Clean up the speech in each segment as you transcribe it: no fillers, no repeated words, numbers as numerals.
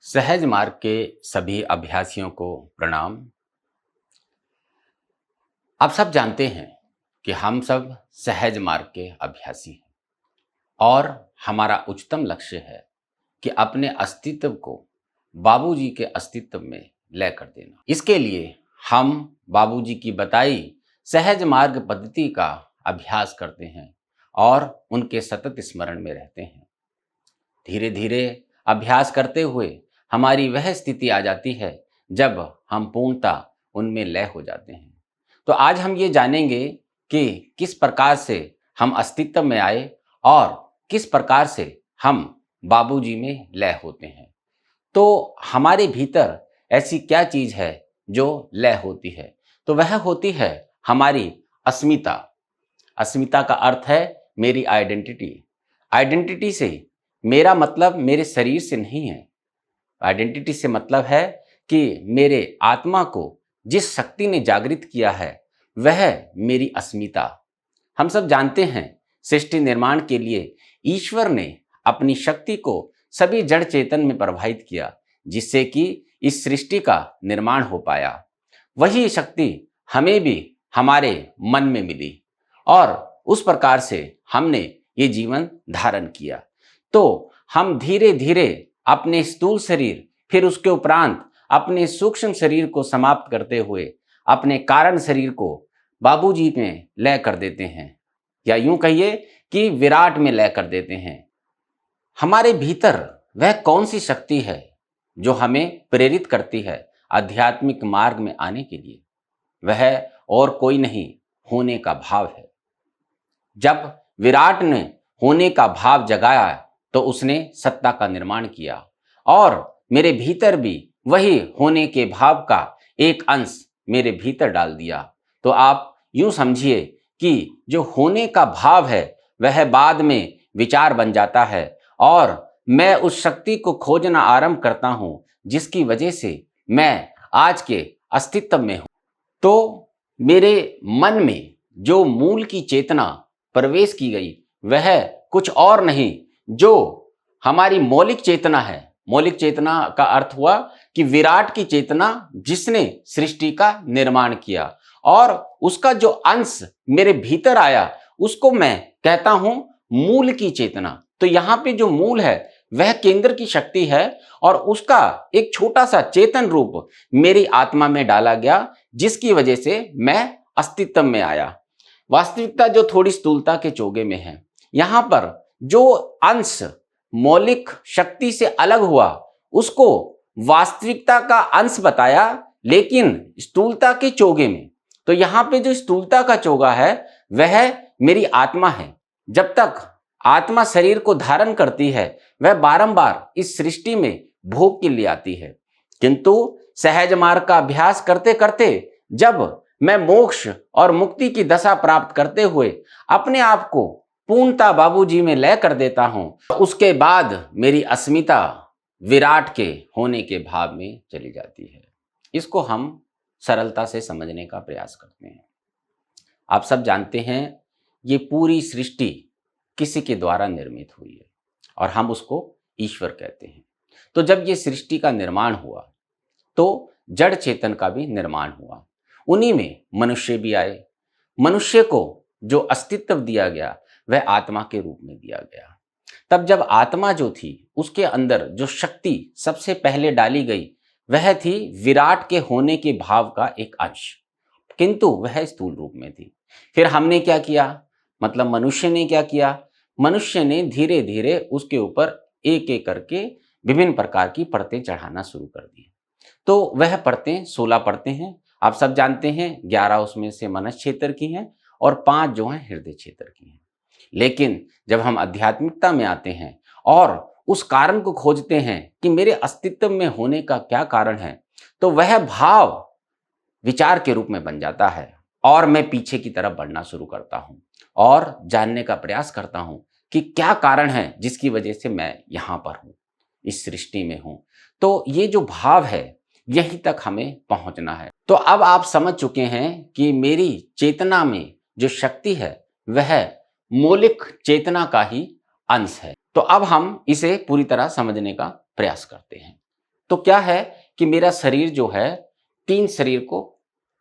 सहज मार्ग के सभी अभ्यासियों को प्रणाम। आप सब जानते हैं कि हम सब सहज मार्ग के अभ्यासी हैं और हमारा उच्चतम लक्ष्य है कि अपने अस्तित्व को बाबूजी के अस्तित्व में लय कर देना। इसके लिए हम बाबूजी की बताई सहज मार्ग पद्धति का अभ्यास करते हैं और उनके सतत स्मरण में रहते हैं। धीरे धीरे अभ्यास करते हुए हमारी वह स्थिति आ जाती है जब हम पूर्णतः उनमें लय हो जाते हैं। तो आज हम ये जानेंगे कि किस प्रकार से हम अस्तित्व में आए और किस प्रकार से हम बाबूजी में लय होते हैं। तो हमारे भीतर ऐसी क्या चीज है जो लय होती है? तो वह होती है हमारी अस्मिता। अस्मिता का अर्थ है मेरी आइडेंटिटी। आइडेंटिटी से मेरा मतलब मेरे शरीर से नहीं है। आइडेंटिटी से मतलब है कि मेरे आत्मा को जिस शक्ति ने जागृत किया है वह मेरी अस्मिता। हम सब जानते हैं सृष्टि निर्माण के लिए ईश्वर ने अपनी शक्ति को सभी जड़ चेतन में प्रवाहित किया जिससे कि इस सृष्टि का निर्माण हो पाया। वही शक्ति हमें भी हमारे मन में मिली और उस प्रकार से हमने ये जीवन धारण किया। तो हम धीरे धीरे अपने स्थूल शरीर फिर उसके उपरांत अपने सूक्ष्म शरीर को समाप्त करते हुए अपने कारण शरीर को बाबूजी में लय कर देते हैं, या यूं कहिए कि विराट में लय कर देते हैं। हमारे भीतर वह कौन सी शक्ति है जो हमें प्रेरित करती है आध्यात्मिक मार्ग में आने के लिए? वह और कोई नहीं, होने का भाव है। जब विराट ने होने का भाव जगाया तो उसने सत्ता का निर्माण किया और मेरे भीतर भी वही होने के भाव का एक अंश मेरे भीतर डाल दिया। तो आप यूं समझिए कि जो होने का भाव है वह बाद में विचार बन जाता है और मैं उस शक्ति को खोजना आरंभ करता हूं जिसकी वजह से मैं आज के अस्तित्व में हूं। तो मेरे मन में जो मूल की चेतना प्रवेश की गई वह कुछ और नहीं, जो हमारी मौलिक चेतना है। मौलिक चेतना का अर्थ हुआ कि विराट की चेतना जिसने सृष्टि का निर्माण किया और उसका जो अंश मेरे भीतर आया उसको मैं कहता हूं मूल की चेतना। तो यहां पे जो मूल है वह केंद्र की शक्ति है और उसका एक छोटा सा चेतन रूप मेरी आत्मा में डाला गया जिसकी वजह से मैं अस्तित्व में आया। वास्तविकता जो थोड़ी स्थूलता के चोगे में है, यहां पर जो अंश मौलिक शक्ति से अलग हुआ उसको वास्तविकता का अंश बताया, लेकिन स्थूलता के चोगे में। तो यहां पे जो स्थूलता का चोगा है वह मेरी आत्मा है। जब तक आत्मा शरीर को धारण करती है वह बारंबार इस सृष्टि में भोग के लिए आती है, किंतु सहज मार्ग का अभ्यास करते करते जब मैं मोक्ष और मुक्ति की दशा प्राप्त करते हुए अपने आप को पूर्णता बाबूजी में लय कर देता हूं, उसके बाद मेरी अस्मिता विराट के होने के भाव में चली जाती है। इसको हम सरलता से समझने का प्रयास करते हैं। आप सब जानते हैं ये पूरी सृष्टि किसी के द्वारा निर्मित हुई है और हम उसको ईश्वर कहते हैं। तो जब ये सृष्टि का निर्माण हुआ तो जड़ चेतन का भी निर्माण हुआ, उन्हीं में मनुष्य भी आए। मनुष्य को जो अस्तित्व दिया गया वह आत्मा के रूप में दिया गया। तब जब आत्मा जो थी उसके अंदर जो शक्ति सबसे पहले डाली गई वह थी विराट के होने के भाव का एक अंश, किंतु वह स्थूल रूप में थी। फिर हमने क्या किया, मतलब मनुष्य ने क्या किया? मनुष्य ने धीरे धीरे उसके ऊपर एक एक करके विभिन्न प्रकार की परतें चढ़ाना शुरू कर दी। तो वह परतें 16 परतें हैं। आप सब जानते हैं 11 उसमें से मनस क्षेत्र की हैं और 5 जो हैं हृदय क्षेत्र की हैं। लेकिन जब हम आध्यात्मिकता में आते हैं और उस कारण को खोजते हैं कि मेरे अस्तित्व में होने का क्या कारण है, तो वह भाव विचार के रूप में बन जाता है और मैं पीछे की तरफ बढ़ना शुरू करता हूं और जानने का प्रयास करता हूं कि क्या कारण है जिसकी वजह से मैं यहां पर हूं, इस सृष्टि में हूं। तो ये जो भाव है यहीं तक हमें पहुंचना है। तो अब आप समझ चुके हैं कि मेरी चेतना में जो शक्ति है वह मौलिक चेतना का ही अंश है। तो अब हम इसे पूरी तरह समझने का प्रयास करते हैं। तो क्या है कि मेरा शरीर जो है 3 शरीर को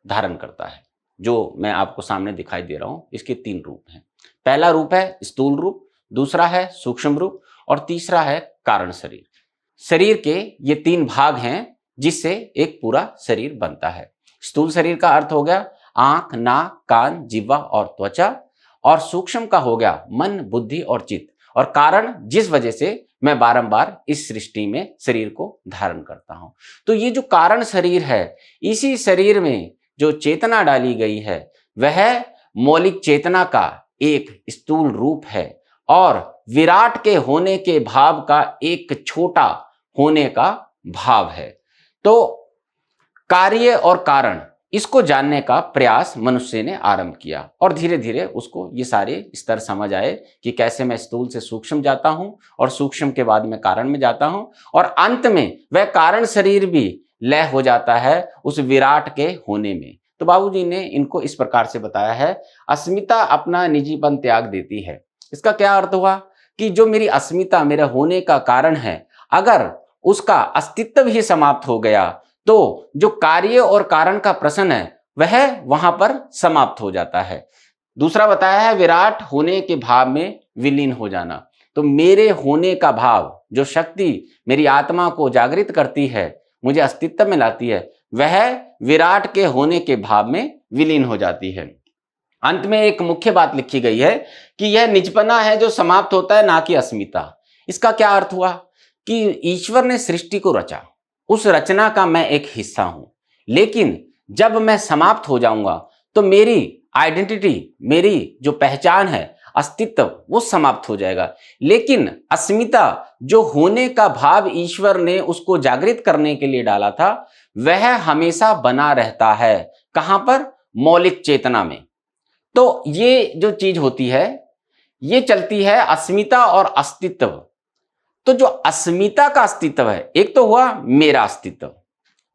धारण करता है, जो मैं आपको सामने दिखाई दे रहा हूं। इसके 3 रूप हैं। पहला रूप है स्थूल रूप, दूसरा है सूक्ष्म रूप और तीसरा है कारण शरीर। शरीर के ये 3 भाग हैं जिससे एक पूरा शरीर बनता है। स्थूल शरीर का अर्थ हो गया आंख, नाक, कान, जिह्वा और त्वचा, और सूक्ष्म का हो गया मन, बुद्धि और चित्त, और कारण जिस वजह से मैं बारंबार इस सृष्टि में शरीर को धारण करता हूं। तो ये जो कारण शरीर है, इसी शरीर में जो चेतना डाली गई है वह मौलिक चेतना का एक स्थूल रूप है और विराट के होने के भाव का एक छोटा होने का भाव है। तो कार्य और कारण, इसको जानने का प्रयास मनुष्य ने आरंभ किया और धीरे धीरे उसको ये सारे स्तर समझ आए कि कैसे मैं स्थूल से सूक्ष्म जाता हूं और सूक्ष्म के बाद में कारण में जाता हूं और अंत में वह कारण शरीर भी लय हो जाता है उस विराट के होने में। तो बाबूजी ने इनको इस प्रकार से बताया है, अस्मिता अपना निजीपन त्याग देती है। इसका क्या अर्थ हुआ कि जो मेरी अस्मिता, मेरा होने का कारण है, अगर उसका अस्तित्व ही समाप्त हो गया तो जो कार्य और कारण का प्रश्न है वह वहां पर समाप्त हो जाता है। दूसरा बताया है विराट होने के भाव में विलीन हो जाना। तो मेरे होने का भाव, जो शक्ति मेरी आत्मा को जागृत करती है, मुझे अस्तित्व में लाती है, वह विराट के होने के भाव में विलीन हो जाती है। अंत में एक मुख्य बात लिखी गई है कि यह निजपना है जो समाप्त होता है, ना कि अस्मिता। इसका क्या अर्थ हुआ कि ईश्वर ने सृष्टि को रचा, उस रचना का मैं एक हिस्सा हूं, लेकिन जब मैं समाप्त हो जाऊंगा तो मेरी आइडेंटिटी, मेरी जो पहचान है, अस्तित्व, वो समाप्त हो जाएगा। लेकिन अस्मिता, जो होने का भाव ईश्वर ने उसको जागृत करने के लिए डाला था, वह हमेशा बना रहता है। कहां पर? मौलिक चेतना में। तो ये जो चीज होती है, ये चलती है अस्मिता और अस्तित्व। तो जो अस्मिता का अस्तित्व है, एक तो हुआ मेरा अस्तित्व,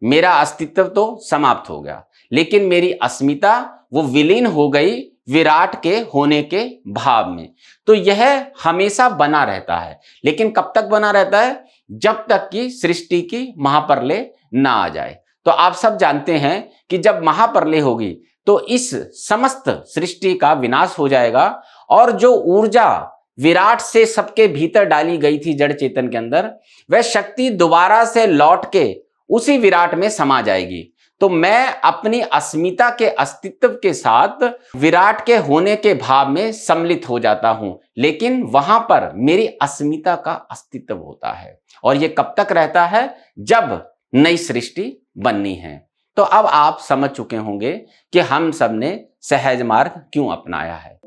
मेरा अस्तित्व तो समाप्त हो गया, लेकिन मेरी अस्मिता वो विलीन हो गई विराट के होने के भाव में। तो यह हमेशा बना रहता है, लेकिन कब तक बना रहता है? जब तक कि सृष्टि की महाप्रलय ना आ जाए। तो आप सब जानते हैं कि जब महाप्रलय होगी तो इस समस्त सृष्टि का विनाश हो जाएगा और जो ऊर्जा विराट से सबके भीतर डाली गई थी जड़ चेतन के अंदर, वह शक्ति दोबारा से लौट के उसी विराट में समा जाएगी। तो मैं अपनी अस्मिता के अस्तित्व के साथ विराट के होने के भाव में सम्मिलित हो जाता हूं, लेकिन वहां पर मेरी अस्मिता का अस्तित्व होता है। और यह कब तक रहता है? जब नई सृष्टि बननी है। तो अब आप समझ चुके होंगे कि हम सब ने सहज मार्ग क्यों अपनाया है।